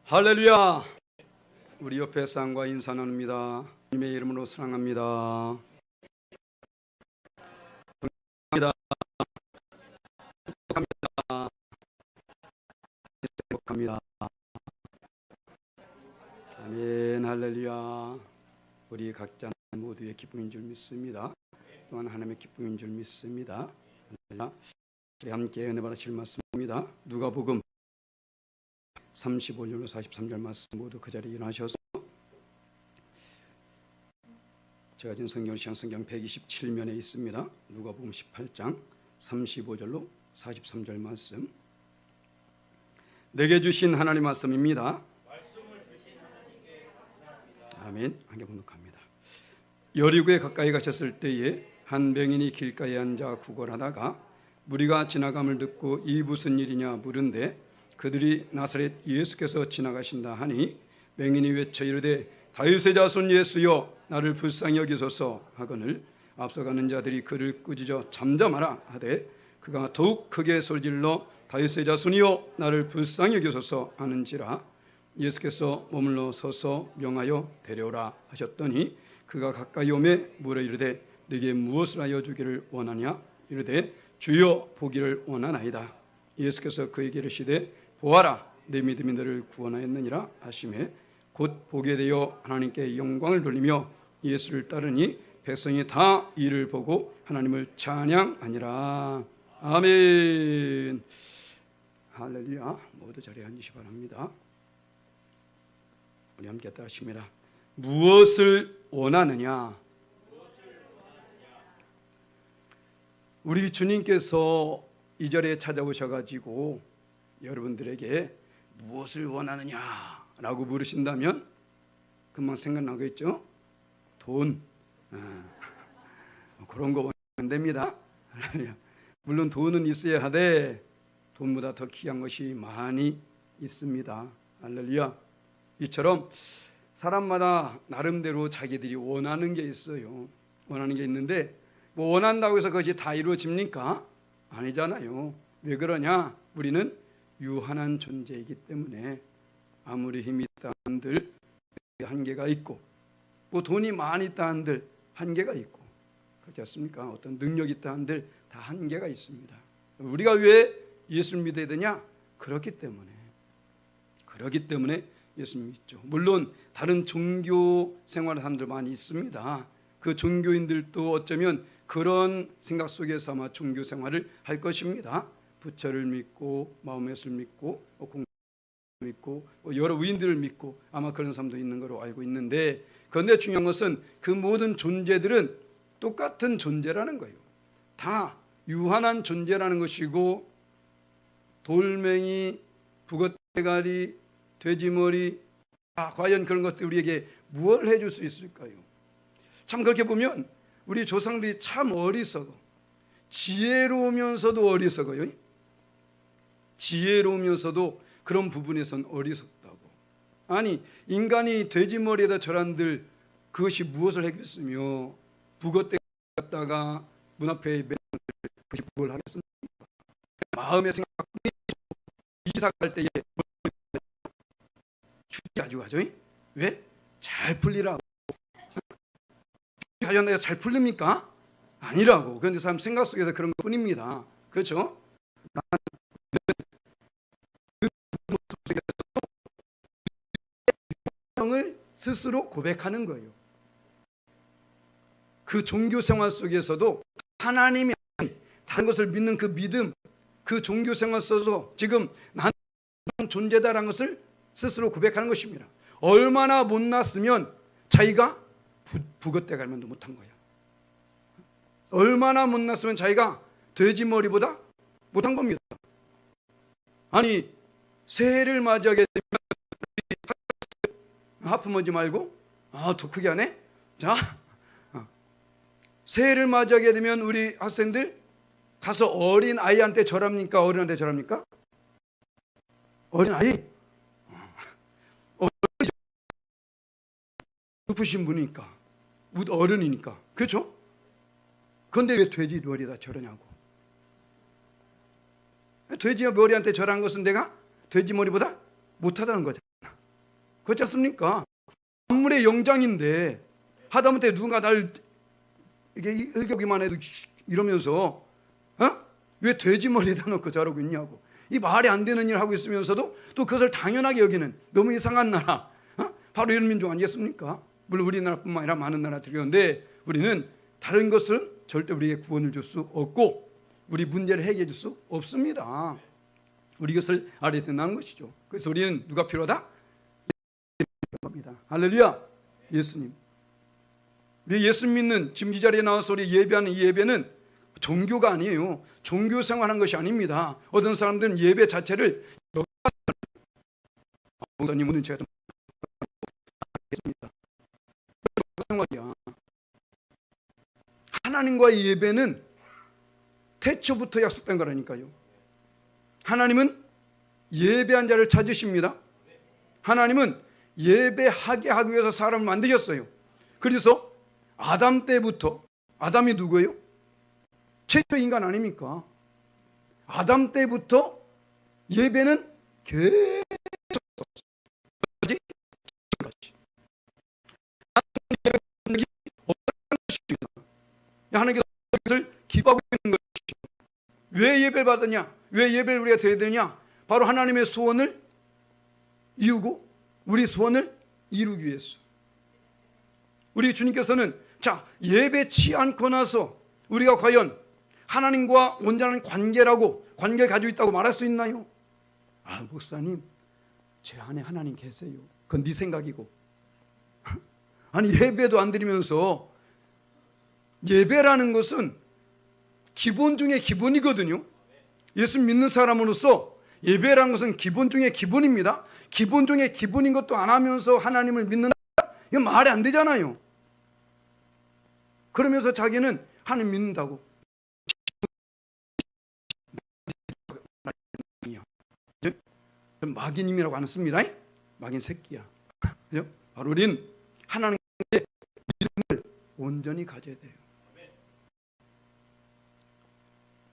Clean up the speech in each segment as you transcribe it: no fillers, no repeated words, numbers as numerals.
할렐루야. 우리 옆에 사람과 인사 나눕니다. 주님의 이름으로 사랑합니다. 행복합니다. 아멘. 할렐루야. 우리 각자 모두의 기쁨인 줄 믿습니다. 또한 하나님의 기쁨인 줄 믿습니다. 할렐루야. 우리 함께 은혜 받으실 말씀입니다. 누가복음 35절로 43절 말씀 모두 그 자리에 일어나셔서 제가 진 성경 시간 성경 127면에 있습니다. 누가복음 18장 35절로 43절 말씀. 내게 주신 하나님 말씀입니다. 아멘. 함께 봉독합니다. 여리고에 가까이 가셨을 때에 한 병인이 길가에 앉아 구걸하다가 무리가 지나감을 듣고 이 무슨 일이냐 물은데 그들이 나사렛 예수께서 지나가신다 하니 맹인이 외쳐 이르되 다윗의 자손 예수여 나를 불쌍히 여기소서 하거늘 앞서가는 자들이 그를 꾸짖어 잠잠하라 하되 그가 더욱 크게 소리질러 다윗의 자손이여 나를 불쌍히 여기소서 하는지라 예수께서 머물러 서서 명하여 데려오라 하셨더니 그가 가까이 오매 물어 이르되 네게 무엇을 하여 주기를 원하냐 이르되 주여 보기를 원하나이다. 예수께서 그에게 이르시되 보아라 내 믿음이 너를 구원하였느니라 하시매 곧 보게 되어 하나님께 영광을 돌리며 예수를 따르니 백성이 다 이를 보고 하나님을 찬양하니라. 아멘. 할렐루야. 모두 자리에 앉으시 바랍니다. 우리 함께 따르십니다. 무엇을 원하느냐? 우리 주님께서 이 자리에 찾아오셔가지고 여러분들에게 무엇을 원하느냐라고 물으신다면 금방 생각나겠죠? 돈. 그런 거 원하면 안 됩니다. 물론 돈은 있어야 하되 돈보다 더 귀한 것이 많이 있습니다. 할렐루야. 이처럼 사람마다 나름대로 자기들이 원하는 게 있어요. 원하는 게 있는데 뭐 원한다고 해서 그것이 다 이루어집니까? 아니잖아요. 왜 그러냐? 우리는 유한한 존재이기 때문에 아무리 힘이 있다 한들 한계가 있고 뭐 돈이 많이 있다 한들 한계가 있고 그렇지 않습니까? 어떤 능력이 있다 한들 다 한계가 있습니다. 우리가 왜 예수를 믿어야 되냐? 그렇기 때문에 예수 믿죠. 물론 다른 종교 생활하는 사람들 많이 있습니다. 그 종교인들도 어쩌면 그런 생각 속에서 아마 종교 생활을 할 것입니다. 부처를 믿고 마호메트를 믿고 공을 믿고 여러 위인들을 믿고 아마 그런 사람도 있는 걸로 알고 있는데 그런데 중요한 것은 그 모든 존재들은 똑같은 존재라는 거예요. 다 유한한 존재라는 것이고 돌멩이, 북엇대가리, 돼지머리 과연 그런 것들 우리에게 무엇을 해줄 수 있을까요? 참 그렇게 보면 우리 조상들이 참 어리석어. 지혜로우면서도 어리석어요. 지혜로우면서도 그런 부분에선 어리석다고. 아니 인간이 돼지머리에다 절한들 그것이 무엇을 하겠으며 북엇대 갖다가 문 앞에 매는 그것이 뭘 하겠습니까? 마음의 생각이 이사 갈 때에 죽이 아주 가죠. 왜? 잘 풀리라고. 하려다가 잘 풀립니까? 아니라고. 그런데 사람 생각 속에서 그런 것 뿐입니다. 그렇죠? 을 스스로 고백하는 거예요. 그 종교 생활 속에서도 하나님이 아닌 다른 것을 믿는 그 믿음, 그 종교 생활 속에서도 지금 나는 존재다라는 것을 스스로 고백하는 것입니다. 얼마나 못났으면 자기가 북엇대가리만도 못한 거야. 얼마나 못났으면 자기가 돼지머리보다 못한 겁니다. 아니 새해를 맞이하게 되면 하품하지 말고 더 크게 하네. 자, 새해를 맞이하게 되면 우리 학생들 가서 어린 아이한테 절합니까? 어른한테 절합니까? 어린 아이. 어른이 높으신 분이니까 어른이니까 그렇죠? 그런데 왜 돼지 머리에다 절하냐고. 돼지 머리한테 절한 것은 내가 돼지 머리보다 못하다는 거잖아. 그렇지 않습니까? 만물의 영장인데 하다못해 누군가 날 이게 일격이만 해도 이러면서 왜 돼지 머리에다 놓고 저러고 있냐고, 이 말이 안 되는 일을 하고 있으면서도 또 그것을 당연하게 여기는 너무 이상한 나라, 바로 이런 민족 아니겠습니까? 물론 우리나라뿐만 아니라 많은 나라들이 그런데 우리는 다른 것은 절대 우리에게 구원을 줄 수 없고 우리 문제를 해결해 줄 수 없습니다. 우리 이것을 알아야 된다는 것이죠. 그래서 우리는 누가 필요하다? 할렐루야. 예수님. 우리 예수 믿는 지금 이 자리에 나와서 우리 예배하는 이 예배는 종교가 아니에요. 종교 생활하는 것이 아닙니다. 어떤 사람들은 예배 자체를 목사님은 제가 좀 하겠습니다. 생활이야. 하나님과의 예배는 태초부터 약속된 거라니까요. 하나님은 예배한 자를 찾으십니다. 하나님은 예배하게 하기 위해서 사람을 만드셨어요. 그래서 아담 때부터, 아담이 누구예요? 최초 인간 아닙니까? 아담 때부터 예배는 계속 하나님께서 그것을 기뻐하고 있는 것이죠. 왜 예배를 받느냐? 왜 예배를 우리가 드려야 되냐? 바로 하나님의 소원을 이루고 우리 소원을 이루기 위해서. 우리 주님께서는 자, 예배치 않고 나서 우리가 과연 하나님과 온전한 관계를 가지고 있다고 말할 수 있나요? 아, 목사님, 제 안에 하나님 계세요. 그건 네 생각이고. 아니, 예배도 안 드리면서, 예배라는 것은 기본 중에 기본이거든요. 예수 믿는 사람으로서 예배라는 것은 기본 중에 기본입니다. 기본 중에 기본인 것도 안 하면서 하나님을 믿는다? 이건 말이 안 되잖아요. 그러면서 자기는 하나님 믿는다고. 마귀님이라고 안 씁니다. 마귀는 새끼야. 그죠? 바로 우리는 하나님의 믿음을 온전히 가져야 돼요.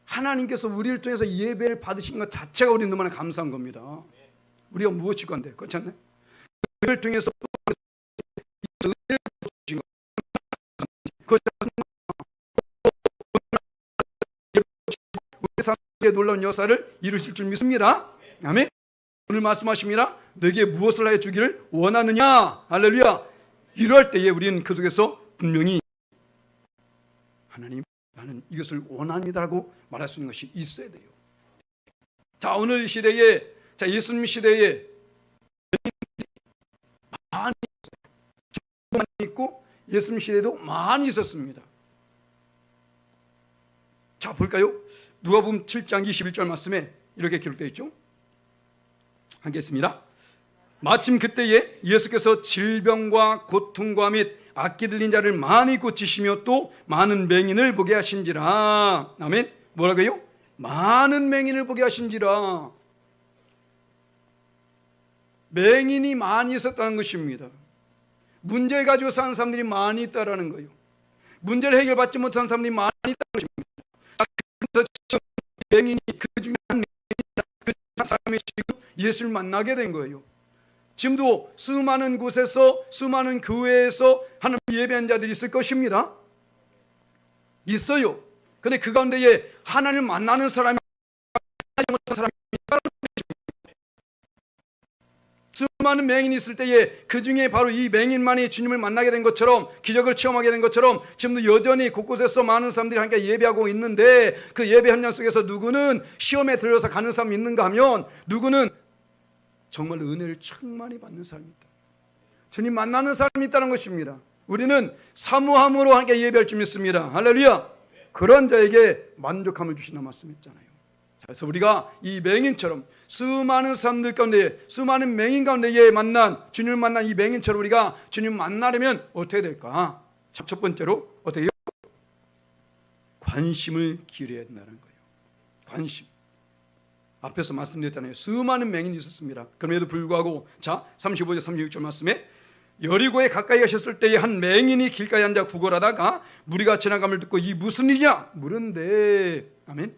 하나님께서 우리를 통해서 예배를 받으신 것 자체가 우리는 너무나 감사한 겁니다. 우리가 무엇일 건데, 그렇지 않나요? 예배를 통해서 은혜를 주신 것, 우리 삶의 놀라운 역사를 이루실 줄 믿습니다. 아멘. 오늘 말씀하십니다. 너에게 무엇을 하여 주기를 원하느냐? 할렐루야. 이럴 때에 우리는 그 속에서 분명히 하나님, 나는 이것을 원합니다라고 말할 수 있는 것이 있어야 돼요. 자, 오늘 시대에, 자, 예수님 시대에 많이 있고 예수님 시대에도 많이 있었습니다. 자, 볼까요? 누가복음 7장 21절 말씀에 이렇게 기록되어 있죠. 하겠습니다. 마침 그때에 예수께서 질병과 고통과 및 악기 들린 자를 많이 고치시며 또 많은 맹인을 보게 하신지라. 아멘. 뭐라고요? 많은 맹인을 보게 하신지라. 맹인이 많이 있었다는 것입니다. 문제를 가지고 사는 사람들이 많이 있다라는 거예요. 문제를 해결받지 못한 사람들이 많이 있다는 것입니다. 그래서 맹인이 그 중에 한 사람이 지금 예수를 만나게 된 거예요. 지금도 수많은 곳에서, 수많은 교회에서 하나님 예배한 자들이 있을 것입니다. 있어요. 그런데 그 가운데에 하나님을 만나는 사람이 못한 사람이 있다는 것입니다. 수많은 맹인이 있을 때에 그 중에 바로 이 맹인만이 주님을 만나게 된 것처럼, 기적을 체험하게 된 것처럼 지금도 여전히 곳곳에서 많은 사람들이 함께 예배하고 있는데, 그 예배 현장 속에서 누구는 시험에 들어서 가는 사람이 있는가 하면 누구는 정말 은혜를 충만히 받는 사람이 있다. 주님 만나는 사람이 있다는 것입니다. 우리는 사모함으로 함께 예배할 줄 믿습니다. 할렐루야. 그런 자에게 만족함을 주신다는 말씀했잖아요. 그래서 우리가 이 맹인처럼 수많은 사람들 가운데, 수많은 맹인 가운데에 만난, 주님을 만난 이 맹인처럼 우리가 주님 만나려면 어떻게 될까? 첫 번째로 어떻게 해요? 관심을 기울여야 된다는 거예요. 관심. 앞에서 말씀드렸잖아요. 수많은 맹인이 있었습니다. 그럼에도 불구하고, 자, 35절 36절 말씀에 여리고에 가까이 가셨을 때에 한 맹인이 길가에 앉아 구걸하다가 무리가 지나감을 듣고 이 무슨 일이냐 물은데, 아멘.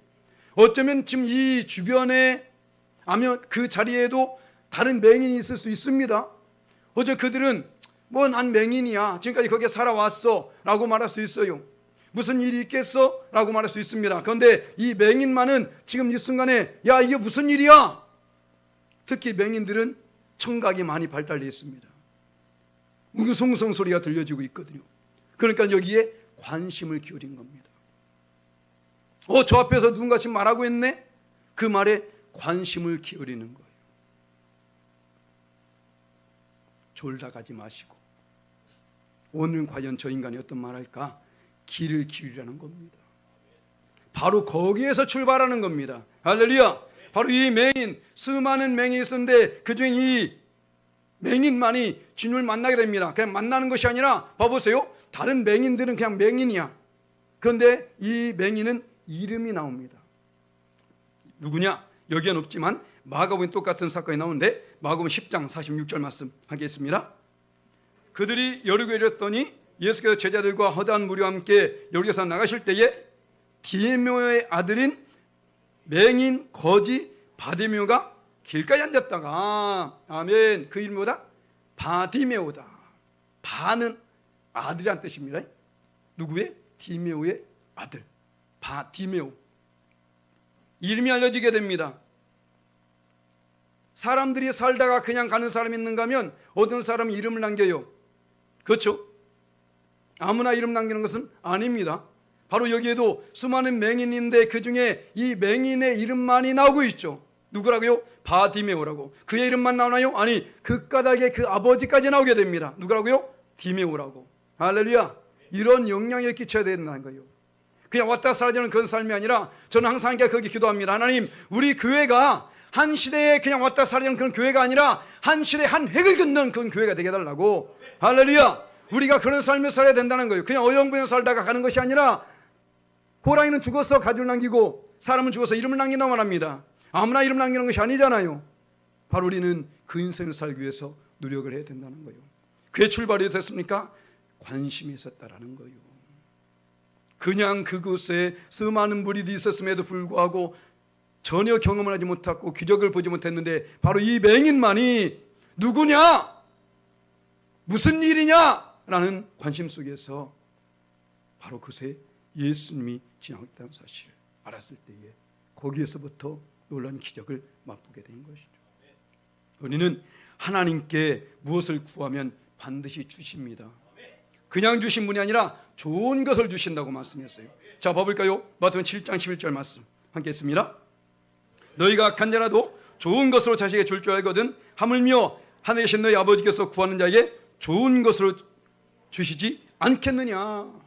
어쩌면 지금 이 주변에, 아니면 그 자리에도 다른 맹인이 있을 수 있습니다. 어제 그들은 뭐 난 맹인이야, 지금까지 거기에 살아왔어 라고 말할 수 있어요. 무슨 일이 있겠어? 라고 말할 수 있습니다. 그런데 이 맹인만은 지금 이 순간에 야, 이게 무슨 일이야? 특히 맹인들은 청각이 많이 발달되어 있습니다. 웅성웅성 소리가 들려지고 있거든요. 그러니까 여기에 관심을 기울인 겁니다. 저 앞에서 누군가 지금 말하고 있네? 그 말에 관심을 기울이는 거예요. 졸다 가지 마시고, 오늘은 과연 저 인간이 어떤 말할까? 귀를 기울이라는 겁니다. 바로 거기에서 출발하는 겁니다. 할렐루야. 바로 이 맹인, 수많은 맹인이 있었는데 그중에 이 맹인만이 주님을 만나게 됩니다. 그냥 만나는 것이 아니라 봐보세요. 다른 맹인들은 그냥 맹인이야. 그런데 이 맹인은 이름이 나옵니다. 누구냐? 여기엔 없지만 마가복음 똑같은 사건이 나오는데 마가복음 10장 46절 말씀 하겠습니다. 그들이 여리고에 이르렀더니 예수께서 제자들과 허다한 무리와 함께 여리고에서 나가실 때에 디메오의 아들인 맹인 거지 바디메오가 길가에 앉았다가, 아멘, 그 이름이 뭐다? 바디메오다. 바는 아들이란 뜻입니다. 누구의? 디메오의 아들, 바디메오. 이름이 알려지게 됩니다. 사람들이 살다가 그냥 가는 사람이 있는가 하면 어떤 사람은 이름을 남겨요. 그렇죠? 아무나 이름 남기는 것은 아닙니다. 바로 여기에도 수많은 맹인인데 그중에 이 맹인의 이름만이 나오고 있죠. 누구라고요? 바디메오라고. 그의 이름만 나오나요? 아니, 그 까닭에 그 아버지까지 나오게 됩니다. 누구라고요? 디메오라고. 할렐루야. 이런 영향을 끼쳐야 된다는 거예요. 그냥 왔다 사라지는 그런 삶이 아니라 저는 항상 거기 기도합니다. 하나님, 우리 교회가 한 시대에 그냥 왔다 사라지는 그런 교회가 아니라 한 시대에 한 획을 긋는 그런 교회가 되게 해달라고. 할렐루야. 우리가 그런 삶을 살아야 된다는 거예요. 그냥 어영부영 살다가 가는 것이 아니라, 호랑이는 죽어서 가죽을 남기고 사람은 죽어서 이름을 남긴다고 말합니다. 아무나 이름 남기는 것이 아니잖아요. 바로 우리는 그 인생을 살기 위해서 노력을 해야 된다는 거예요. 그의 출발이 됐습니까? 관심이 있었다라는 거예요. 그냥 그곳에 수많은 무리들이 있었음에도 불구하고 전혀 경험을 하지 못하고 기적을 보지 못했는데 바로 이 맹인만이 누구냐? 무슨 일이냐? 라는 관심 속에서 바로 그새 예수님이 지나고 있다는 사실을 알았을 때에 거기에서부터 놀라운 기적을 맛보게 된 것이죠. 우리는 하나님께 무엇을 구하면 반드시 주십니다. 그냥 주신 분이 아니라 좋은 것을 주신다고 말씀했어요. 자, 봐볼까요? 마태복음 7장 11절 말씀 함께 했습니다. 너희가 악한 자라도 좋은 것으로 자식에게 줄 줄 알거든 하물며 하늘에 계신 너희 아버지께서 구하는 자에게 좋은 것으로 주시지 않겠느냐.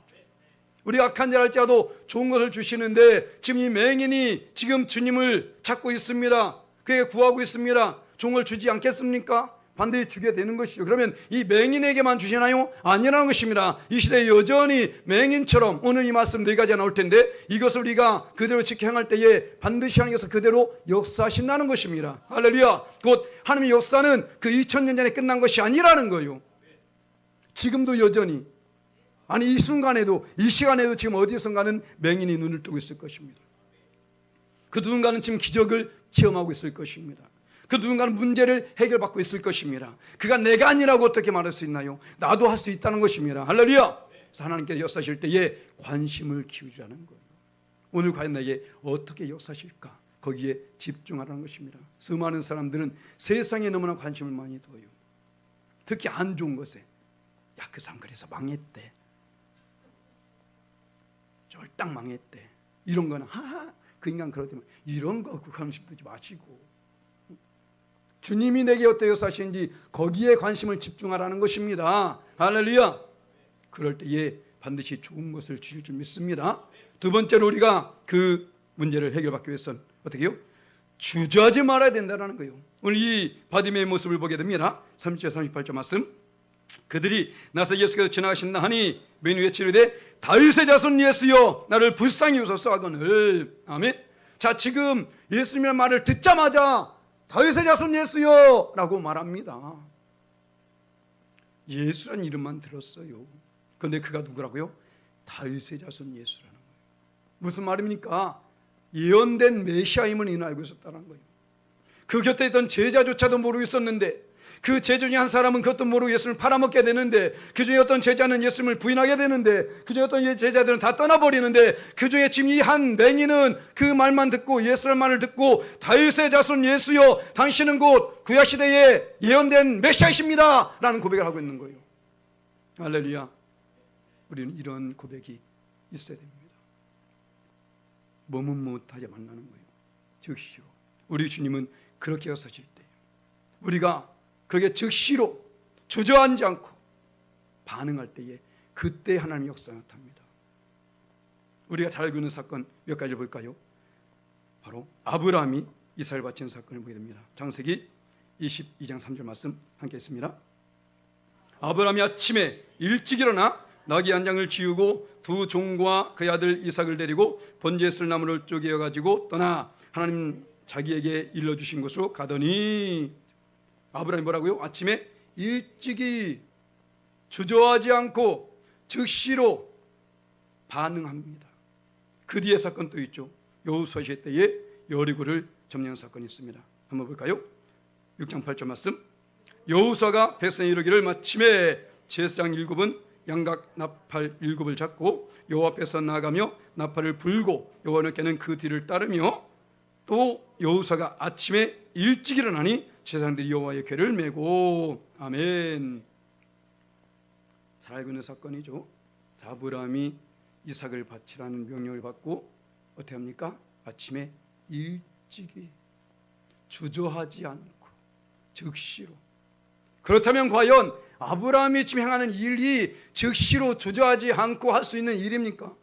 우리가 악한 자랄지라도 좋은 것을 주시는데 지금 이 맹인이 지금 주님을 찾고 있습니다. 그에게 구하고 있습니다. 좋은 걸 주지 않겠습니까? 반드시 주게 되는 것이죠. 그러면 이 맹인에게만 주시나요? 아니라는 것입니다. 이 시대에 여전히 맹인처럼 오늘 이 말씀 4가지가 나올 텐데 이것을 우리가 그대로 지켜 행할 때에 반드시 하나님께서 그대로 역사하신다는 것입니다. 할렐루야. 곧 하나님의 역사는 그 2000년 전에 끝난 것이 아니라는 거예요. 지금도 여전히, 아니 이 순간에도, 이 시간에도 지금 어디선가는 맹인이 눈을 뜨고 있을 것입니다. 그 누군가는 지금 기적을 체험하고 있을 것입니다. 그 누군가는 문제를 해결받고 있을 것입니다. 그가 내가 아니라고 어떻게 말할 수 있나요? 나도 할 수 있다는 것입니다. 할렐루야. 그래서 하나님께서 역사하실 때에 관심을 기울이라는 거예요. 오늘 과연 내게 어떻게 역사하실까? 거기에 집중하라는 것입니다. 수많은 사람들은 세상에 너무나 관심을 많이 둬요. 특히 안 좋은 것에. 야, 그 사람 그래서 망했대. 쫄딱 망했대. 이런 거는 하하, 그 인간 그러더만. 이런 거 그 관심 두지 마시고 주님이 내게 어떻게 역사하시는지 거기에 관심을 집중하라는 것입니다. 할렐루야. 그럴 때에 반드시 좋은 것을 주실 줄 믿습니다. 두 번째로 우리가 그 문제를 해결받기 위해서는 어떻게 해요? 주저하지 말아야 된다는 거예요. 오늘 이 바디메의 모습을 보게 됩니다. 37절 38절 말씀. 그들이 나서 예수께서 지나가신다 하니 맹인이 외치르되 다윗의 자손 예수여 나를 불쌍히 여소서 하거늘. 아멘. 자, 지금 예수님의 말을 듣자마자 다윗의 자손 예수여 라고 말합니다. 예수란 이름만 들었어요. 그런데 그가 누구라고요? 다윗의 자손 예수라는 거예요. 무슨 말입니까? 예언된 메시아임을 이는 알고 있었다는 거예요. 그 곁에 있던 제자조차도 모르고 있었는데 그 제자 중에 한 사람은 그것도 모르고 예수님을 팔아먹게 되는데, 그 중에 어떤 제자는 예수님을 부인하게 되는데, 그 중에 어떤 제자들은 다 떠나버리는데, 그 중에 지금 이 한 맹인은 그 말만 듣고, 예수의 말을 듣고, 다윗의 자손 예수여, 당신은 곧 구약시대에 예언된 메시아이십니다 라는 고백을 하고 있는 거예요. 할렐루야. 우리는 이런 고백이 있어야 됩니다. 몸은 못하게 만나는 거예요. 즉시로. 우리 주님은 그렇게 하셨을 때 우리가 그렇게 즉시로 주저앉지 않고 반응할 때에 그때 하나님의 역사가 나타납니다. 우리가 잘 알고 있는 사건 몇 가지 볼까요? 바로 아브라함이 이삭을 바치는 사건을 보게 됩니다. 창세기 22장 3절 말씀 함께 있습니다. 아브라함이 아침에 일찍 일어나 나귀 한 장을 지우고 두 종과 그의 아들 이삭을 데리고 번제에 쓸 나무를 쪼개어 가지고 떠나 하나님 자기에게 일러주신 곳으로 가더니, 아브라함이 뭐라고요? 아침에 일찍이 주저하지 않고 즉시로 반응합니다. 그 뒤에 사건 또 있죠. 여호수아 때에 여리고를 점령한 사건이 있습니다. 한번 볼까요? 6장 8절 말씀. 여호수아가 백성에 이르기를 마침에 제사장 7은 양각 나팔 7을 잡고 여호와 앞에서 나아가며 나팔을 불고 여호와께는 그 뒤를 따르며, 또 여호수아가 아침에 일찍 일어나니 제사장들이 여호와의 궤를 메고. 아멘. 잘 알고 있는 사건이죠. 아브라함이 이삭을 바치라는 명령을 받고 어떻게 합니까? 아침에 일찍이 주저하지 않고 즉시로. 그렇다면 과연 아브라함이 지금 행하는 일이 즉시로 주저하지 않고 할 수 있는 일입니까?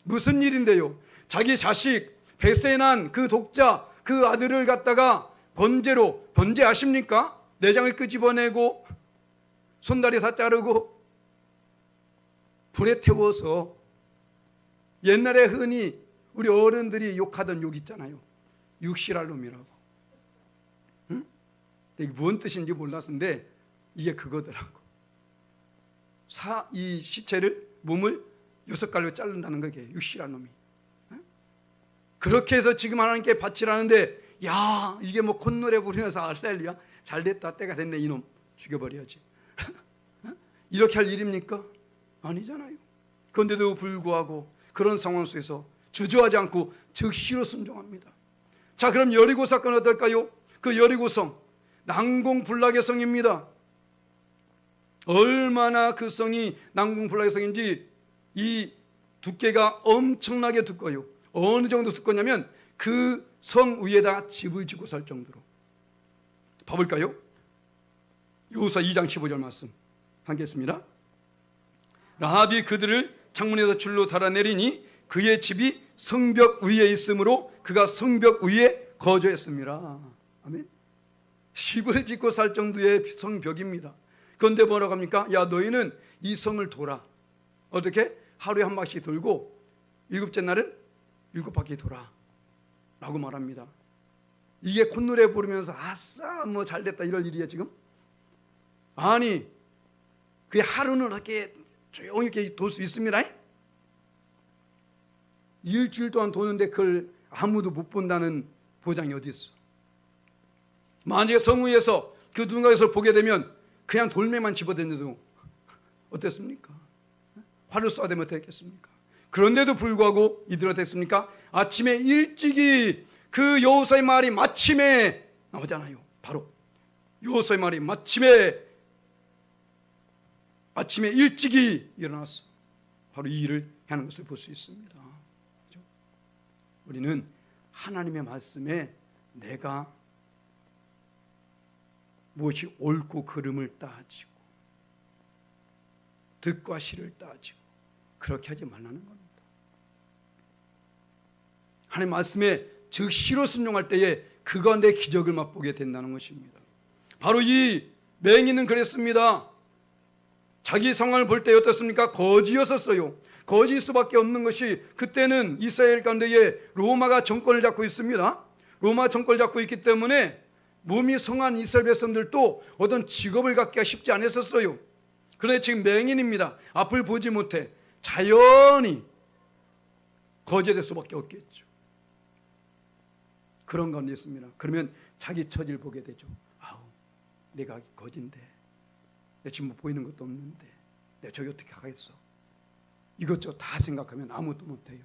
무슨 일인데요? 자기 자식 백세에 난 그 독자 그 아들을 갖다가 번제 아십니까? 내장을 끄집어내고 손다리 다 자르고 불에 태워서, 옛날에 흔히 우리 어른들이 욕하던 욕 있잖아요. 육실할 놈이라고. 응? 이게 뭔 뜻인지 몰랐는데 이게 그거더라고. 이 시체를, 몸을 6갈로 자른다는 거게 육실할 놈이. 응? 그렇게 해서 지금 하나님께 바치라는데, 야, 이게 뭐 콧노래 부르면서 할렐루야, 잘됐다, 때가 됐네, 이놈 죽여버려야지. 이렇게 할 일입니까? 아니잖아요. 그런데도 불구하고 그런 상황 속에서 주저하지 않고 즉시로 순종합니다. 자, 그럼 여리고 사건은 어떨까요? 그 여리고성 난공불락의 성입니다. 얼마나 그 성이 난공불락의 성인지, 이 두께가 엄청나게 두꺼워요. 어느 정도 두껍냐면 그 성 위에다가 집을 짓고 살 정도로. 봐볼까요? 여호수아 2장 15절 말씀 하겠습니다. 라합이 그들을 창문에서 줄로 달아내리니 그의 집이 성벽 위에 있으므로 그가 성벽 위에 거주했습니다. 아멘. 집을 짓고 살 정도의 성벽입니다. 그런데 뭐라고 합니까? 야, 너희는 이 성을 돌아. 어떻게? 하루에 한 바퀴 돌고 7째 날은 7바퀴 돌아 라고 말합니다. 이게 콧노래 부르면서 아싸 뭐 잘됐다 이럴 일이에요 지금? 아니, 그게 하루는 이렇게 조용히 이렇게 돌 수 있습니다. 일주일 동안 도는데 그걸 아무도 못 본다는 보장이 어디 있어? 만약에 성 위에서 그 누군가에서 보게 되면 그냥 돌멩이만 집어댔는데도 어땠습니까? 화를 쏘아대면 어땠겠습니까? 그런데도 불구하고 이들은 어땠습니까? 아침에 일찍이, 그 여호수아의 말이 마침에 나오잖아요. 바로 여호수아의 말이 마침에 일찍이 일어났어. 바로 이 일을 하는 것을 볼 수 있습니다. 그렇죠? 우리는 하나님의 말씀에 내가 무엇이 옳고 그름을 따지고 득과 실을 따지고 그렇게 하지 말라는 겁니다. 하나님 말씀에 즉시로 순종할 때에 그 가운데 기적을 맛보게 된다는 것입니다. 바로 이 맹인은 그랬습니다. 자기 상황을 볼 때 어떻습니까? 거지였었어요. 거지일 수밖에 없는 것이, 그때는 이스라엘 가운데에 로마가 정권을 잡고 있습니다. 로마 정권을 잡고 있기 때문에 몸이 성한 이스라엘 백성들도 어떤 직업을 갖기가 쉽지 않았었어요. 그런데 지금 맹인입니다. 앞을 보지 못해 자연히 거지될 수밖에 없겠죠. 그런 가운데 있습니다. 그러면 자기 처지를 보게 되죠. 아우, 내가 거진데, 내 지금 뭐 보이는 것도 없는데 내가 저기 어떻게 하겠어? 이것저것 다 생각하면 아무것도 못해요.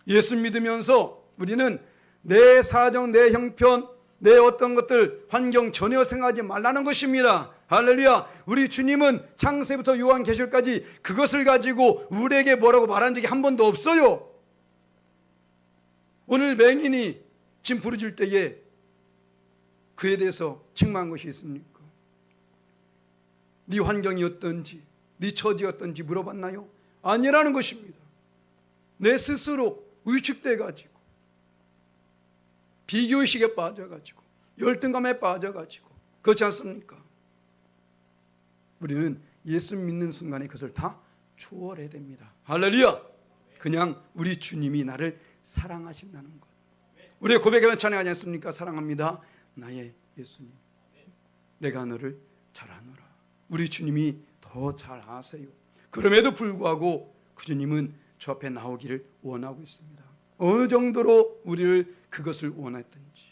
예수 믿으면서 우리는 내 사정, 내 형편, 내 어떤 것들, 환경 전혀 생각하지 말라는 것입니다. 할렐루야. 우리 주님은 창세부터 요한계시록까지 그것을 가지고 우리에게 뭐라고 말한 적이 한 번도 없어요. 오늘 맹인이 짐 부르질 때에 그에 대해서 책망한 것이 있습니까? 네 환경이 어떤지, 네 처지 어떤지 물어봤나요? 아니라는 것입니다. 내 스스로 위축돼 가지고, 비교의식에 빠져 가지고, 열등감에 빠져 가지고, 그렇지 않습니까? 우리는 예수 믿는 순간에 그것을 다 초월해야 됩니다. 할렐루야. 그냥 우리 주님이 나를 사랑하신다는 것. 우리의 고백하면 찬양하지 않습니까? 사랑합니다 나의 예수님, 내가 너를 잘 아노라. 우리 주님이 더 잘 아세요. 그럼에도 불구하고 그 주님은 주 앞에 나오기를 원하고 있습니다. 어느 정도로 우리를 그것을 원했던지,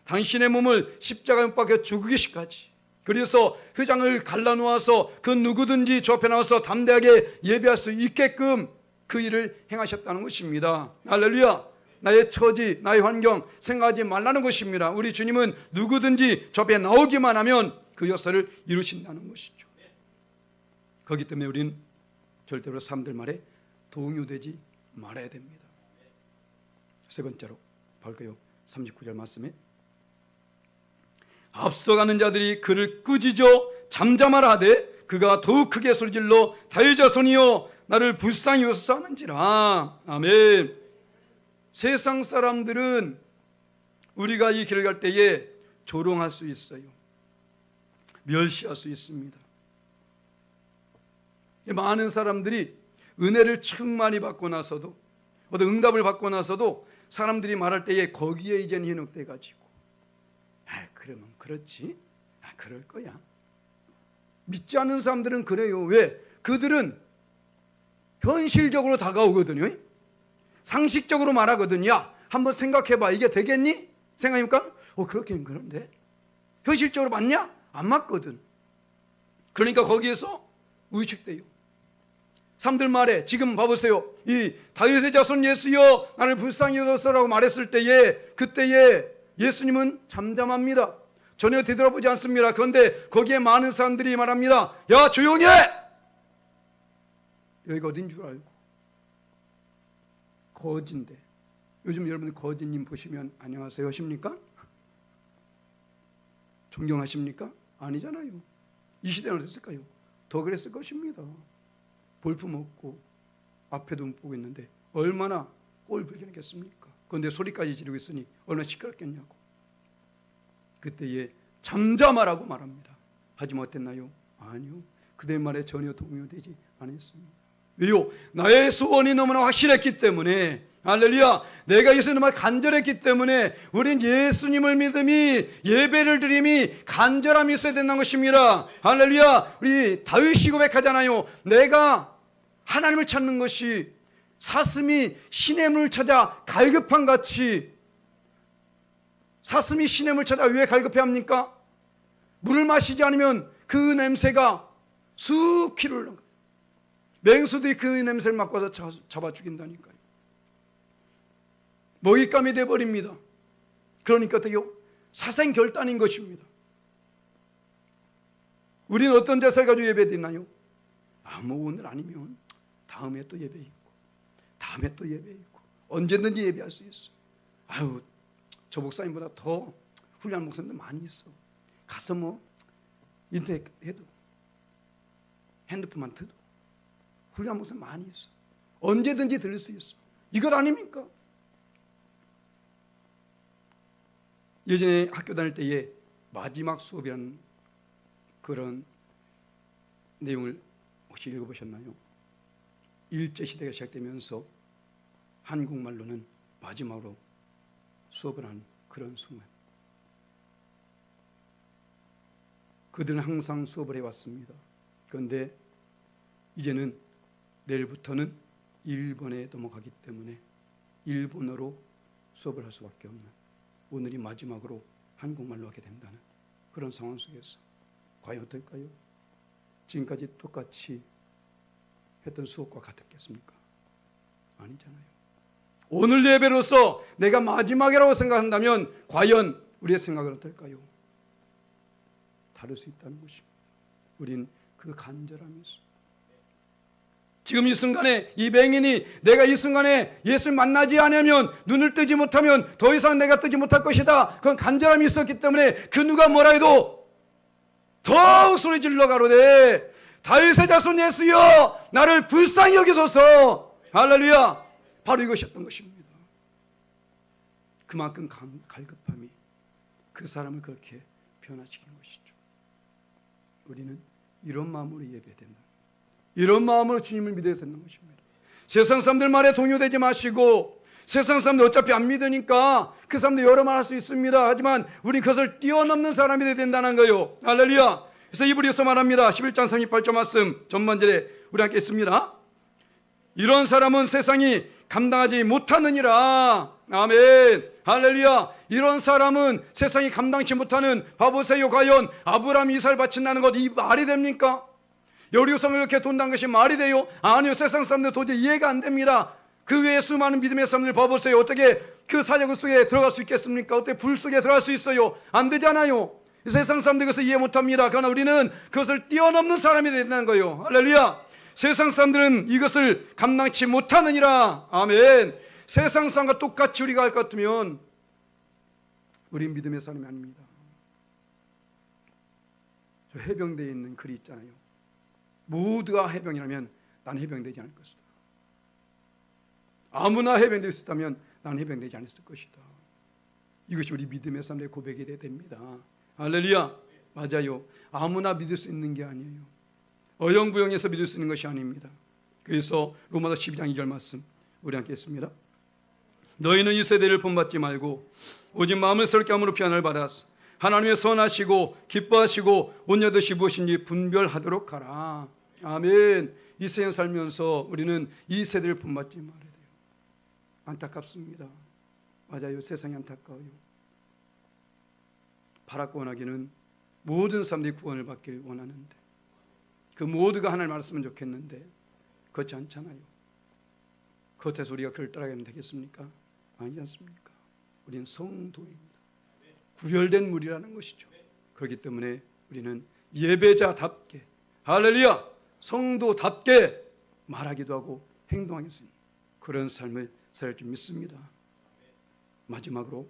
당신의 몸을 십자가에 못 박혀 죽으시기까지, 그래서 회장을 갈라놓아서 그 누구든지 주 앞에 나와서 담대하게 예배할 수 있게끔 그 일을 행하셨다는 것입니다. 할렐루야. 나의 처지, 나의 환경 생각하지 말라는 것입니다. 우리 주님은 누구든지 주 앞에 나오기만 하면 그 역사를 이루신다는 것이죠. 그렇기 때문에 우리는 절대로 사람들 말에 동요되지 말아야 됩니다. 세 번째로 볼까요? 39절 말씀에 앞서가는 자들이 그를 꾸짖어 잠잠하라 하되 그가 더욱 크게 소리질러 다윗 자손이여 나를 불쌍히 여기소서 하는지라. 아멘. 세상 사람들은 우리가 이 길을 갈 때에 조롱할 수 있어요. 멸시할 수 있습니다. 많은 사람들이 은혜를 충만히 받고 나서도, 어떤 응답을 받고 나서도 사람들이 말할 때에 거기에 이제는 현혹돼 가지고, 그러면 그렇지, 그럴 거야. 믿지 않는 사람들은 그래요. 왜? 그들은 현실적으로 다가오거든요. 상식적으로 말하거든요. 야, 한번 생각해봐. 이게 되겠니? 생각해볼까? 그렇긴 그런데 현실적으로 맞냐? 안 맞거든. 그러니까 거기에서 위축돼요. 사람들 말에 지금 봐보세요. 이 다윗의 자손 예수여 나를 불쌍히 여기소서라고 말했을 때에, 그때에 예수님은 잠잠합니다. 전혀 되돌아보지 않습니다. 그런데 거기에 많은 사람들이 말합니다. 야, 조용히 해! 여기가 어딘 줄 알고. 거지인데. 요즘 여러분 거지님 보시면 안녕하세요 하십니까? 존경하십니까? 아니잖아요. 이 시대는 어땠을까요? 더 그랬을 것입니다. 볼품 없고 앞에도 못 보고 있는데 얼마나 꼴불견했겠습니까? 그런데 소리까지 지르고 있으니 얼마나 시끄럽겠냐고. 그때에 잠잠하라고 말합니다. 하지만 어땠나요? 아니요. 그দের 말에 전혀 동요되지 않았습니다. 왜요? 나의 소원이 너무나 확실했기 때문에, 할렐루야, 내가 예수님을 간절했기 때문에 우린 예수님을 믿음이, 예배를 드림이, 간절함이 있어야 된다는 것입니다. 할렐루야. 우리 다윗이 고백하잖아요. 내가 하나님을 찾는 것이 사슴이 시냇물을 찾아 갈급한 같이. 사슴이 시냇물을 찾아 왜 갈급해합니까? 물을 마시지 않으면 그 냄새가 수키를 흘러요. 맹수들이 그 냄새를 맡고 와서 잡아 죽인다니까요. 먹잇감이 돼버립니다. 그러니까 어떻게요? 사생결단인 것입니다. 우리는 어떤 제사를 가지고 예배드리나요? 오늘 아니면 다음에 또 예배 있고, 다음에 또 예배 있고, 언제든지 예배할 수 있어. 저 목사님보다 더 훌륭한 목사님들 많이 있어. 가서 뭐 인터넷 해도, 핸드폰만 들도 훌륭한 목사님 많이 있어. 언제든지 들을 수 있어. 이것 아닙니까? 예전에 학교 다닐 때에 마지막 수업이라는 그런 내용을 혹시 읽어보셨나요? 일제시대가 시작되면서 한국말로는 마지막으로 수업을 한 그런 순간, 그들은 항상 수업을 해왔습니다. 그런데 이제는 내일부터는 일본에 넘어가기 때문에 일본어로 수업을 할 수밖에 없는, 오늘이 마지막으로 한국말로 하게 된다는 그런 상황 속에서 과연 어떨까요? 지금까지 똑같이 했던 수업과 같았겠습니까? 아니잖아요. 오늘 예배로서 내가 마지막이라고 생각한다면 과연 우리의 생각은 어떨까요? 다를 수 있다는 것입니다. 우린 그 간절함에서 지금 이 순간에 이 맹인이 내가 이 순간에 예수를 만나지 않으면 눈을 뜨지 못하면 더 이상 내가 뜨지 못할 것이다. 그건 간절함이 있었기 때문에 그 누가 뭐라 해도 더욱 소리 질러 가로되 다윗의 자손 예수여 나를 불쌍히 여기소서. 할렐루야. 바로 이것이었던 것입니다. 그만큼 갈급함이 그 사람을 그렇게 변화시킨 것이죠. 우리는 이런 마음으로 예배해야 된다. 이런 마음으로 주님을 믿어야 되는 것입니다. 세상 사람들 말에 동요되지 마시고 세상 사람들 어차피 안 믿으니까 그 사람들 여러 말 할 수 있습니다. 하지만 우리 그것을 뛰어넘는 사람이 되어야 된다는 거예요. 할렐루야. 그래서 이브리서 말합니다. 11장 38절 말씀 전반절에 우리 함께 있습니다. 이런 사람은 세상이 감당하지 못하느니라. 아멘. 할렐루야. 이런 사람은 세상이 감당치 못하는, 봐보세요. 과연 아브라함이 이삭을 바친다는 것 이 말이 됩니까? 여리고성을 이렇게 돈다는 것이 말이 돼요? 아니요. 세상 사람들 도저히 이해가 안 됩니다. 그 외에 수많은 믿음의 사람들 봐보세요. 어떻게 그 사자굴 속에 들어갈 수 있겠습니까? 어떻게 불 속에 들어갈 수 있어요? 안 되잖아요. 세상 사람들 그것을 이해 못합니다. 그러나 우리는 그것을 뛰어넘는 사람이 된다는 거예요. 할렐루야. 세상 사람들은 이것을 감당치 못하느니라. 아멘. 세상 사람과 똑같이 우리가 할 것 같으면 우린 믿음의 사람이 아닙니다. 저 해병대에 있는 글이 있잖아요. 모두가 해병이라면 난 해병되지 않을 것이다. 아무나 해병될 수 있다면 난 해병되지 않았을 것이다. 이것이 우리 믿음의 사람들의 고백이 돼야 됩니다. 할렐루야. 맞아요. 아무나 믿을 수 있는 게 아니에요. 어영부영해서 믿을 수 있는 것이 아닙니다. 그래서 로마서 12장 2절 말씀 우리 함께 했습니다. 너희는 이 세대를 본받지 말고 오직 마음을 새롭게 함으로 피안을 받아서 하나님의 선하시고 기뻐하시고 온유한 뜻이 무엇인지 분별하도록 하라. 아멘. 이 세상 살면서 우리는 이 세대를 본받지 말아야 돼요. 안타깝습니다. 맞아요. 세상이 안타까워요. 바라고 원하기는 모든 사람들이 구원을 받길 원하는데 그 모두가 하나님을 알았으면 좋겠는데 그렇지 않잖아요. 겉에서 우리가 그를 따라가면 되겠습니까? 아니지 않습니까? 우리는 성도입니다. 구별된 무리라는 것이죠. 그렇기 때문에 우리는 예배자답게, 할렐루야, 성도답게 말하기도 하고 행동하기도 하는 그런 삶을 살 줄 믿습니다. 마지막으로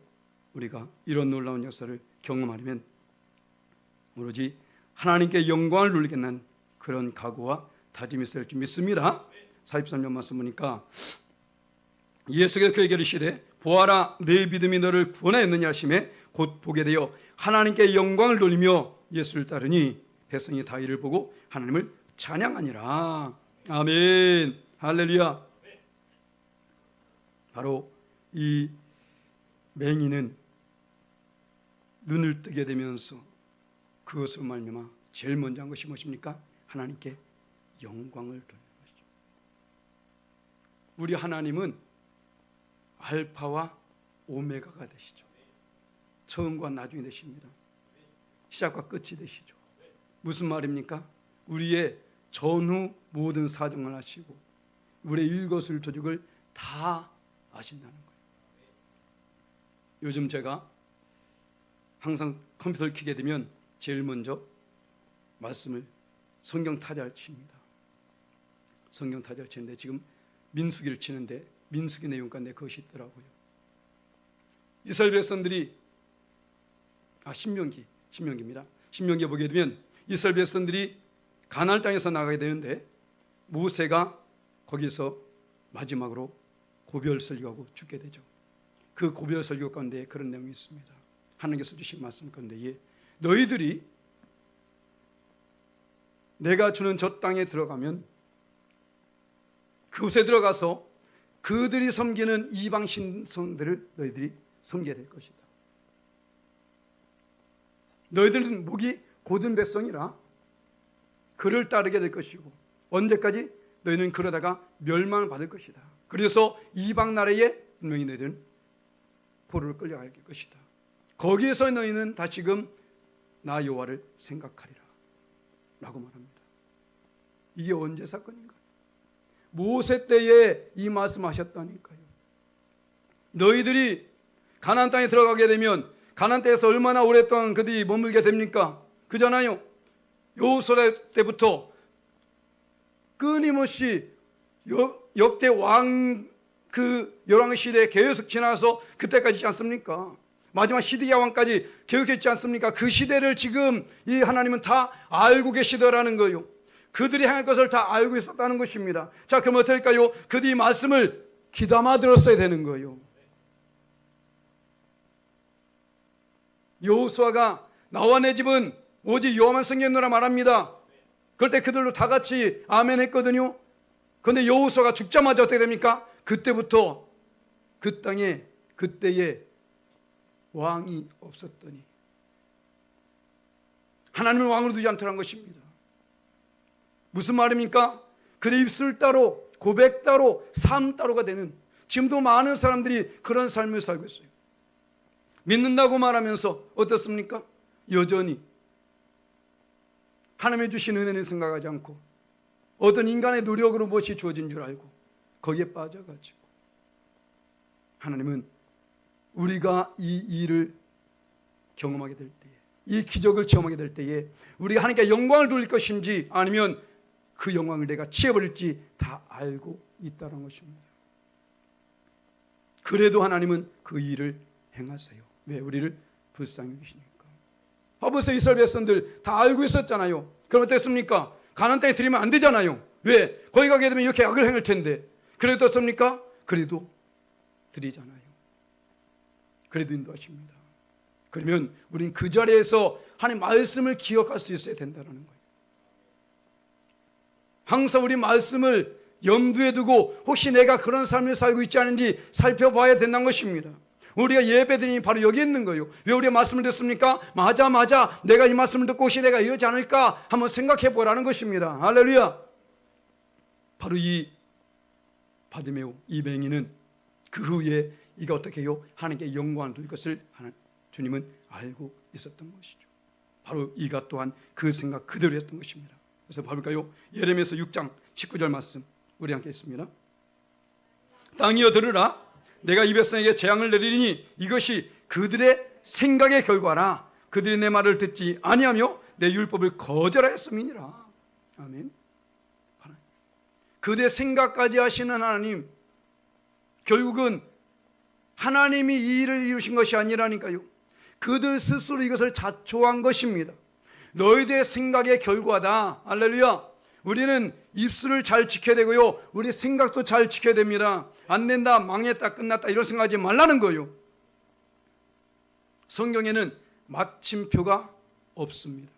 우리가 이런 놀라운 역사를 경험하려면 오로지 하나님께 영광을 누리겠다는 그런 각오와 다짐이 있어야 할 줄 믿습니다. 43년 말씀 보니까 예수께서 그에게 이르시되 보아라 내 믿음이 너를 구원하였느냐 하시매 곧 보게 되어 하나님께 영광을 돌리며 예수를 따르니 백성이 다 이를 보고 하나님을 찬양하니라. 아멘. 할렐루야. 바로 이 맹인은 눈을 뜨게 되면서 그것으로 말미암아 제일 먼저 한 것이 무엇입니까? 하나님께 영광을 돌리는 것이죠. 우리 하나님은 알파와 오메가가 되시죠. 처음과 나중이 되십니다. 시작과 끝이 되시죠. 무슨 말입니까? 우리의 전후 모든 사정을 아시고 우리의 일거수일투족을 다 아신다는 거예요. 요즘 제가 항상 컴퓨터를 켜게 되면 제일 먼저 말씀을 성경 타자를 칩니다. 성경 타자를 치는데 지금 민수기를 치는데 민수기 내용 가운데 그것이 있더라고요. 이스라엘 백성들이 신명기입니다. 신명기에 보게 되면 이스라엘 백성들이 가나안 땅에서 나가게 되는데 모세가 거기서 마지막으로 고별 설교하고 죽게 되죠. 그 고별 설교 가운데 그런 내용이 있습니다. 하나님께서 주신 말씀 가운데 너희들이 내가 주는 저 땅에 들어가면 그곳에 들어가서 그들이 섬기는 이방 신성들을 너희들이 섬기게 될 것이다. 너희들은 목이 곧은 백성이라 그를 따르게 될 것이고 언제까지? 너희는 그러다가 멸망을 받을 것이다. 그래서 이방 나라에 분명히 너희들은 포로로 끌려갈 것이다. 거기에서 너희는 다시금 나 여호와를 생각하리라 라고 말합니다. 이게 언제 사건인가요? 모세 때에 이 말씀하셨다니까요. 너희들이 가나안 땅에 들어가게 되면 가나안 땅에서 얼마나 오랫동안 그들이 머물게 됩니까? 그잖아요. 여호수아 때부터 끊임없이 역대 왕 그 열왕 시대에 계속 지나서 그때까지 있지 않습니까? 마지막 시드기야 왕까지 계속했지 않습니까? 그 시대를 지금 이 하나님은 다 알고 계시더라는 거예요. 그들이 행할 것을 다 알고 있었다는 것입니다. 자, 그럼 어떻게 할까요? 그들이 말씀을 귀담아 들었어야 되는 거예요. 여호수아가 나와 내 집은 오직 여호와만 섬기노라 말합니다. 그럴 때 그들도 다 같이 아멘 했거든요. 그런데 여호수아가 죽자마자 어떻게 됩니까? 그때부터 그 땅에 그때에 왕이 없었더니 하나님을 왕으로 두지 않더란 것입니다. 무슨 말입니까? 그의 입술 따로 고백 따로 삶 따로가 되는, 지금도 많은 사람들이 그런 삶을 살고 있어요. 믿는다고 말하면서 어떻습니까? 여전히 하나님의 주신 은혜는 생각하지 않고 어떤 인간의 노력으로 무엇이 주어진 줄 알고 거기에 빠져가지고, 하나님은 우리가 이 일을 경험하게 될 때에, 이 기적을 체험하게 될 때에 우리가 하나님께 영광을 돌릴 것인지 아니면 그 영광을 내가 취해버릴지 다 알고 있다는 것입니다. 그래도 하나님은 그 일을 행하세요. 왜? 우리를 불쌍히 여기시니까. 보세요. 이스라엘 백성들 다 알고 있었잖아요. 그럼 어땠습니까? 가나안 땅에 들이면 안 되잖아요. 왜? 거기 가게 되면 이렇게 악을 행할 텐데. 그래도 어떻습니까? 그래도 드리잖아요. 그래도 인도하십니다. 그러면 우린 그 자리에서 하나님의 말씀을 기억할 수 있어야 된다는 거예요. 항상 우리 말씀을 염두에 두고 혹시 내가 그런 삶을 살고 있지 않은지 살펴봐야 된다는 것입니다. 우리가 예배드림이 바로 여기 있는 거예요. 왜 우리가 말씀을 듣습니까? 맞아 내가 이 말씀을 듣고 혹시 내가 이러지 않을까 한번 생각해 보라는 것입니다. 할렐루야. 바로 이 바디메오, 이 맹인은 그 후에 이가 어떻게 해요? 하나님께 영광을 돌릴 것을 주님은 알고 있었던 것이죠. 바로 이가 또한 그 생각 그대로 했던 것입니다. 그래서 봐볼까요? 예레미야서 6장 19절 말씀 우리 함께 있습니다. 땅이여 들으라, 내가 이 백성에게 재앙을 내리니 이것이 그들의 생각의 결과라. 그들이 내 말을 듣지 아니하며 내 율법을 거절하였음이니라. 아멘. 그들의 생각까지 하시는 하나님, 결국은 하나님이 이 일을 이루신 것이 아니라니까요. 그들 스스로 이것을 자초한 것입니다. 너희들의 생각의 결과다. 할렐루야. 우리는 입술을 잘 지켜야 되고요, 우리 생각도 잘 지켜야 됩니다. 안 된다, 망했다, 끝났다 이런 생각하지 말라는 거예요. 성경에는 마침표가 없습니다.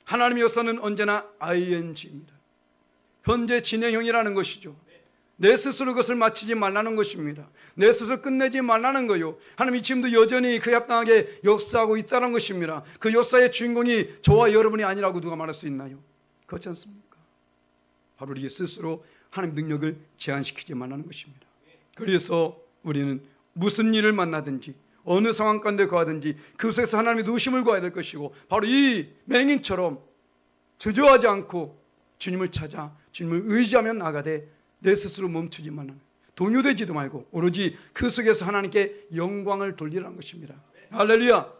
하나님의 역사는 언제나 ing입니다. 현재 진행형이라는 것이죠. 내 스스로 그것을 마치지 말라는 것입니다. 내 스스로 끝내지 말라는 거예요. 하나님이 지금도 여전히 그에 합당하게 역사하고 있다는 것입니다. 그 역사의 주인공이 저와 여러분이 아니라고 누가 말할 수 있나요? 그렇지 않습니까? 바로 우리 스스로 하나님의 능력을 제한시키지 말라는 것입니다. 그래서 우리는 무슨 일을 만나든지 어느 상황 가운데 거하든지 그곳에서 하나님의 도우심을 구해야 될 것이고, 바로 이 맹인처럼 주저하지 않고 주님을 찾아 주님을 의지하며 나가되 내 스스로 멈추지 말라는, 동요되지도 말고 오로지 그 속에서 하나님께 영광을 돌리라는 것입니다. 할렐루야.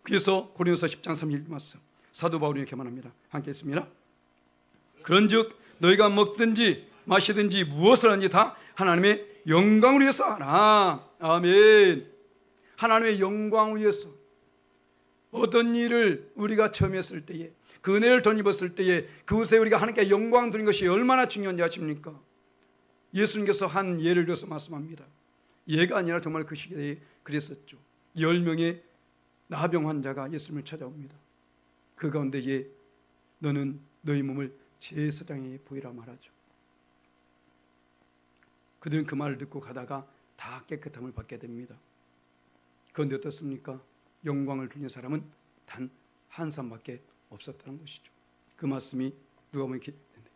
그래서 고린도서 10장 31절 말씀 사도 바울이 이렇게 말합니다. 함께 했습니다. 그런즉 너희가 먹든지 마시든지 무엇을 하든지 다 하나님의 영광을 위해서 하라. 아멘. 하나님의 영광을 위해서. 어떤 일을 우리가 처음 했을 때에, 그 은혜를 덧입었을 때에 그곳에 우리가 하나님께 영광 드리는 것이 얼마나 중요한지 아십니까? 예수님께서 한 예를 들어서 말씀합니다. 예가 아니라 정말 그 시기에 그랬었죠. 10명의 나병 환자가 예수님을 찾아옵니다. 그 가운데에 너는 너희 몸을 제사장에 보이라 말하죠. 그들은 그 말을 듣고 가다가 다 깨끗함을 받게 됩니다. 그런데 어떻습니까? 영광을 두는 사람은 단 한 사람밖에 없었다는 것이죠. 그 말씀이 누가 보면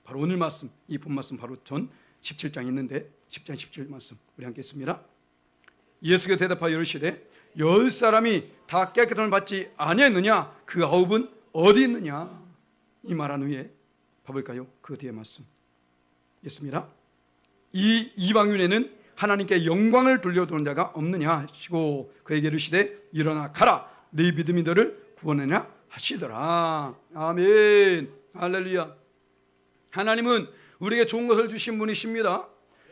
바로 오늘 말씀, 이 본 말씀 바로 전 17장 있는데 10장 17절 말씀 우리 함께 있습니다. 예수께서 대답하여 이르시되 10사람이 다 깨끗함을 받지 아니했느냐? 그 9은 어디 있느냐? 이 말한 후에 봐볼까요? 그 뒤에 말씀 있습니다. 이 이방인에는 하나님께 영광을 돌려도는 자가 없느냐 하시고 그에게 이르시되 일어나 가라, 네 믿음이 너를 구원하냐 하시더라. 아멘. 할렐루야. 하나님은 우리에게 좋은 것을 주신 분이십니다.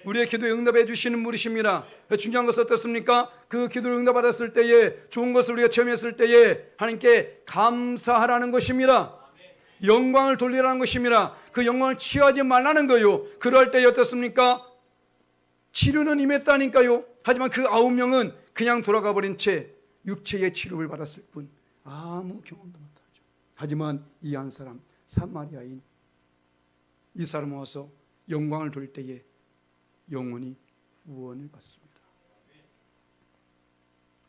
우리의 기도에 응답해 주시는 분이십니다. 중요한 것은 어떻습니까? 그 기도를 응답받았을 때에, 좋은 것을 우리가 체험했을 때에 하나님께 감사하라는 것입니다. 영광을 돌리라는 것입니다. 그 영광을 취하지 말라는 거요. 그럴 때에 어떻습니까? 치료는 임했다니까요. 하지만 그 9명은 그냥 돌아가 버린 채 육체의 치료를 받았을 뿐 아무 경험도 못하죠. 하지만 이 한 사람, 사마리아인 이 사람 와서 영광을 돌릴 때에 영혼이 구원을 받습니다.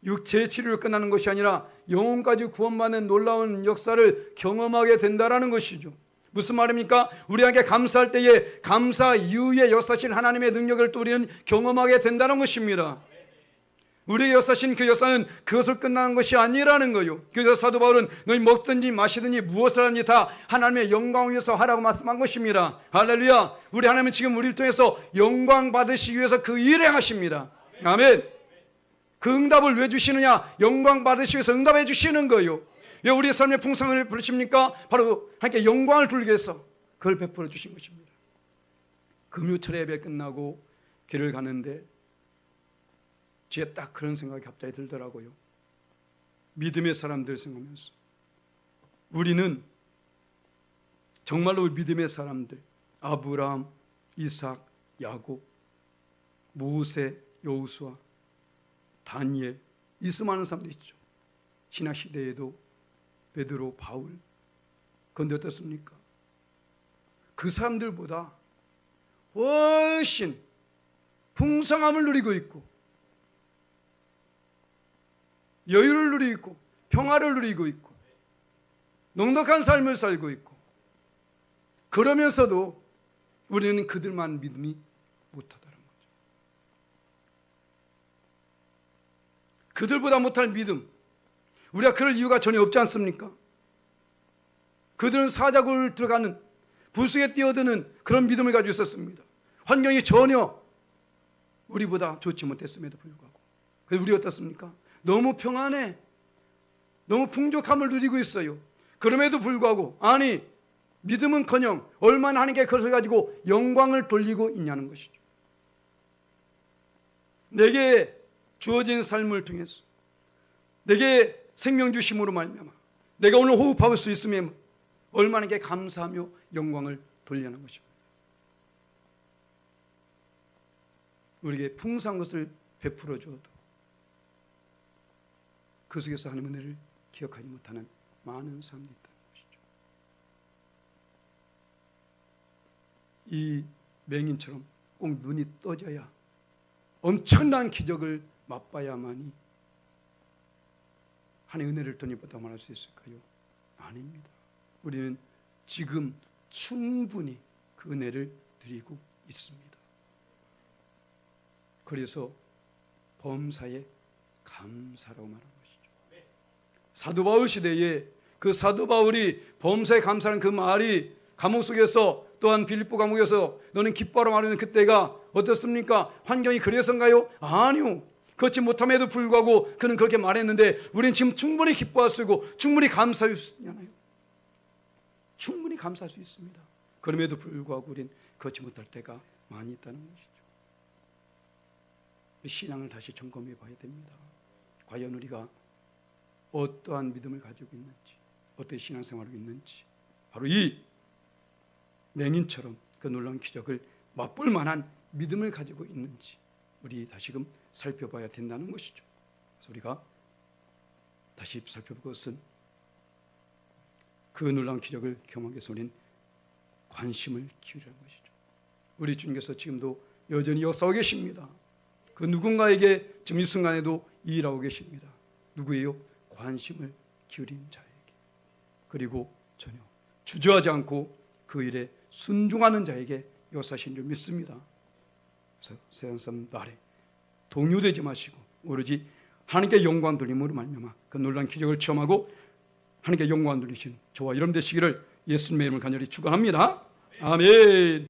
육체의 치료를 끝나는 것이 아니라 영혼까지 구원받는 놀라운 역사를 경험하게 된다는 것이죠. 무슨 말입니까? 우리에게 감사할 때에 감사 이후에 역사하신 하나님의 능력을 또 우리는 경험하게 된다는 것입니다. 우리에게 역사하신 그 역사는 그것을 끝나는 것이 아니라는 거예요. 그래서 사도 바울은 너희 먹든지 마시든지 무엇을 하든지 다 하나님의 영광을 위해서 하라고 말씀한 것입니다. 할렐루야. 우리 하나님은 지금 우리를 통해서 영광 받으시기 위해서 그 일을 행하십니다. 아멘. 그 응답을 왜 주시느냐? 영광 받으시기 위해서 응답해 주시는 거예요. 왜 우리의 삶의 풍성을 부르십니까? 바로 하나님께 영광을 돌리기 위해서 그걸 베풀어 주신 것입니다. 금요철 예배 끝나고 길을 가는데 뒤에 딱 그런 생각이 갑자기 들더라고요. 믿음의 사람들 생각하면서 우리는 정말로 믿음의 사람들, 아브라함, 이삭, 야곱, 모세, 여호수아, 다니엘, 이 수많은 사람들 있죠. 신약 시대에도 베드로, 바울. 그런데 어떻습니까? 그 사람들보다 훨씬 풍성함을 누리고 있고 여유를 누리고 있고 평화를 누리고 있고 넉넉한 삶을 살고 있고 그러면서도 우리는 그들만 믿음이 못하다는 거죠. 그들보다 못할 믿음, 우리가 그럴 이유가 전혀 없지 않습니까? 그들은 사자굴 들어가는 불쑥에 뛰어드는 그런 믿음을 가지고 있었습니다. 환경이 전혀 우리보다 좋지 못했음에도 불구하고. 그래서 우리 어떻습니까? 너무 평안해, 너무 풍족함을 누리고 있어요. 그럼에도 불구하고 아니 믿음은커녕 얼마나 하나님께 그것을 가지고 영광을 돌리고 있냐는 것이죠. 내게 주어진 삶을 통해서 내게 생명 주심으로 말미암아 내가 오늘 호흡할 수 있으면 얼마나 게 감사하며 영광을 돌리는 것입니다. 우리에게 풍성한 것을 베풀어 주어도 그 속에서 하나님의 은혜를 기억하지 못하는 많은 사람들이 있다는 것이죠. 이 맹인처럼 꼭 눈이 떠져야 엄청난 기적을 맛봐야만이 하나님의 은혜를 돈이보다 할 수 있을까요? 아닙니다. 우리는 지금 충분히 그 은혜를 누리고 있습니다. 그래서 범사에 감사라고 말하는 것이죠. 사도 바울 시대에 그 사도 바울이 범사에 감사하는 그 말이 감옥 속에서 또한 빌립보 감옥에서 너는 기뻐하라 말하는 그때가 어떻습니까? 환경이 그래서인가요? 아니요. 그렇지 못함에도 불구하고 그는 그렇게 말했는데 우리는 지금 충분히 기뻐할 수 있고 충분히 감사할 수 있잖아요. 충분히 감사할 수 있습니다. 그럼에도 불구하고 우리는 그렇지 못할 때가 많이 있다는 것이죠. 신앙을 다시 점검해 봐야 됩니다. 과연 우리가 어떠한 믿음을 가지고 있는지, 어떤 신앙생활을 있는지, 바로 이 맹인처럼 그 놀라운 기적을 맛볼 만한 믿음을 가지고 있는지 우리 다시금 살펴봐야 된다는 것이죠. 그래서 우리가 다시 살펴볼 것은 그 놀라운 기적을 경험하기 위해서 우리는 관심을 기울이는 것이죠. 우리 주님께서 지금도 여전히 역사하고 계십니다. 그 누군가에게 지금 이 순간에도 일하고 계십니다. 누구예요? 관심을 기울인 자에게. 그리고 전혀 주저하지 않고 그 일에 순종하는 자에게 역사하신 줄 믿습니다. 그래서 세상 사람 말에 동요되지 마시고 오로지 하나님께 영광 돌림으로 말미암아 그 놀라운 기적을 체험하고 하나님께 영광 돌리신 저와 여러분 되시기를 예수님의 이름을 간절히 축원합니다. 아멘.